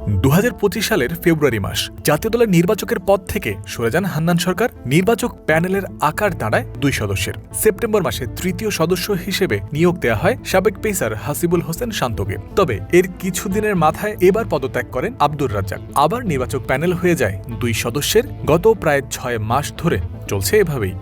2025 সালের ফেব্রুয়ারি মাস জাতীয় দলের নির্বাচকের পদ থেকে সরে যান হান্নান সরকার। নির্বাচক প্যানেলের আকার দাঁড়ায় 2 সদস্যের। সেপ্টেম্বর মাসে তৃতীয় সদস্য হিসেবে নিয়োগ দেওয়া হয় সাবেক পেসার হাসিবুল হোসেন শান্তকে। তবে এর কিছুদিনের মাথায় এবার পদত্যাগ করেন আব্দুর রাজ্জাক। আবার নির্বাচক প্যানেল হয়ে যায় 2 সদস্যের। গত প্রায় 6 মাস ধরে চলছে এভাবেই।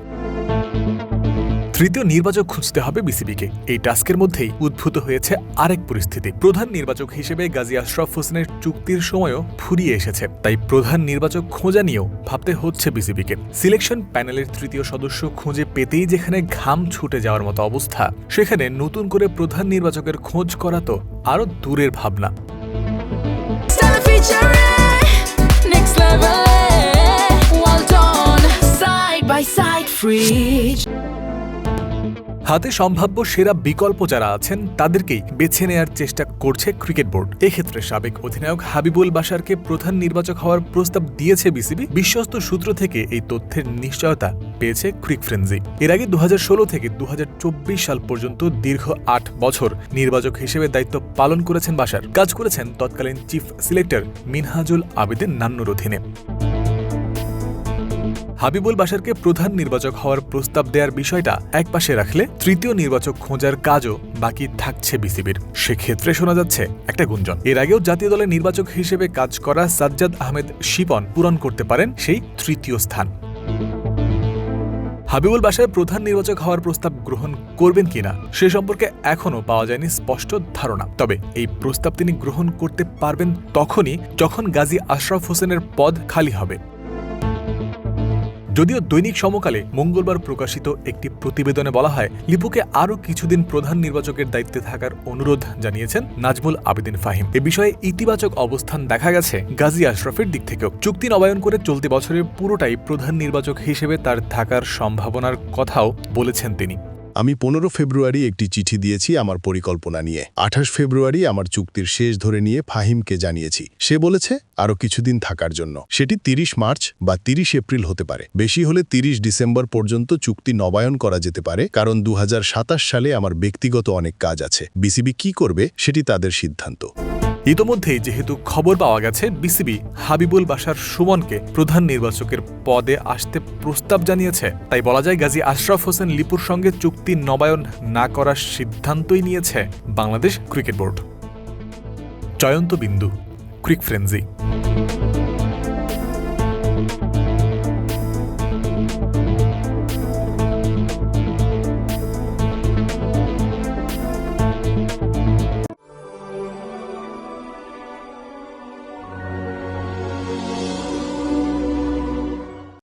তৃতীয় নির্বাচক খুঁজতে হবে বিসিবিকে। এই টাস্কের মধ্যেই উদ্ভূত হয়েছে আরেক পরিস্থিতি। প্রধান নির্বাচক হিসেবে গাজী আশরাফ হোসেনের চুক্তির সময়ও ফুরিয়ে এসেছে। তাই প্রধান নির্বাচক খোঁজা নিয়েও ভাবতে হচ্ছে বিসিবিকে। সিলেকশন প্যানেলের তৃতীয় সদস্য খুঁজে পেতেই যেখানে ঘাম ছুটে যাওয়ার মতো অবস্থা, সেখানে নতুন করে প্রধান নির্বাচকের খোঁজ করা তো আরও দূরের ভাবনা। হাতে সম্ভাব্য সেরা বিকল্প যারা আছেন তাদেরকেই বেছে নেয়ার চেষ্টা করছে ক্রিকেট বোর্ড। এক্ষেত্রে সাবেক অধিনায়ক হাবিবুল বাশারকে প্রধান নির্বাচক হওয়ার প্রস্তাব দিয়েছে বিসিবি। বিশ্বস্ত সূত্র থেকে এই তথ্যের নিশ্চয়তা পেয়েছে ক্রিক ফ্রেন্সি। এর আগে 2016 থেকে 2024 সাল পর্যন্ত দীর্ঘ 8 বছর নির্বাচক হিসেবে দায়িত্ব পালন করেছেন বাশার। কাজ করেছেন তৎকালীন চিফ সিলেক্টর মিনহাজুল আবেদিন নান্নুর অধীনে। হাবিবুল বাশারকে প্রধান নির্বাচক হওয়ার প্রস্তাব দেওয়ার বিষয়টা একপাশে রাখলে তৃতীয় নির্বাচক খোঁজার কাজও বাকি থাকছে বিসিবির। সেক্ষেত্রে শোনা যাচ্ছে একটা গুঞ্জন, এর আগেও জাতীয় দলের নির্বাচক হিসেবে কাজ করা সাজ্জাদ আহমেদ শিপন পূরণ করতে পারেন সেই তৃতীয় স্থান। হাবিবুল বাশার প্রধান নির্বাচক হওয়ার প্রস্তাব গ্রহণ করবেন কিনা সে সম্পর্কে এখনও পাওয়া যায়নি স্পষ্ট ধারণা। তবে এই প্রস্তাব তিনি গ্রহণ করতে পারবেন তখনই যখন গাজী আশরাফ হোসেনের পদ খালি হবে। যদিও দৈনিক সমকালে মঙ্গলবার প্রকাশিত একটি প্রতিবেদনে বলা হয়, লিপুকে আরও কিছুদিন প্রধান নির্বাচকের দায়িত্বে থাকার অনুরোধ জানিয়েছেন নাজমুল আবেদিন ফাহিম। এ বিষয়ে ইতিবাচক অবস্থান দেখা গেছে গাজী আশরাফের দিক থেকেও। চুক্তি নবায়ন করে চলতি বছরের পুরোটাই প্রধান নির্বাচক হিসেবে তার থাকার সম্ভাবনার কথাও বলেছেন তিনি। আমি 15 ফেব্রুয়ারি একটি চিঠি দিয়েছি আমার পরিকল্পনা নিয়ে। 28 ফেব্রুয়ারি আমার চুক্তির শেষ ধরে নিয়ে ফাহিমকে জানিয়েছি। সে বলেছে আরও কিছুদিন থাকার জন্য। সেটি 30 মার্চ বা 30 এপ্রিল হতে পারে। বেশি হলে 30 ডিসেম্বর পর্যন্ত চুক্তি নবায়ন করা যেতে পারে, কারণ 2027 সালে আমার ব্যক্তিগত অনেক কাজ আছে। বিসিবি কি করবে সেটি তাদের সিদ্ধান্ত। ইতোমধ্যেই যেহেতু খবর পাওয়া গেছে বিসিবি হাবিবুল বাশার সুমনকে প্রধান নির্বাচকের পদে আসতে প্রস্তাব জানিয়েছে, তাই বলা যায় গাজী আশরাফ হোসেন লিপুর সঙ্গে চুক্তি নবায়ন না করার সিদ্ধান্তই নিয়েছে বাংলাদেশ ক্রিকেট বোর্ড। জয়ন্ত বিন্দু, ক্রিক ফ্রেন্সি।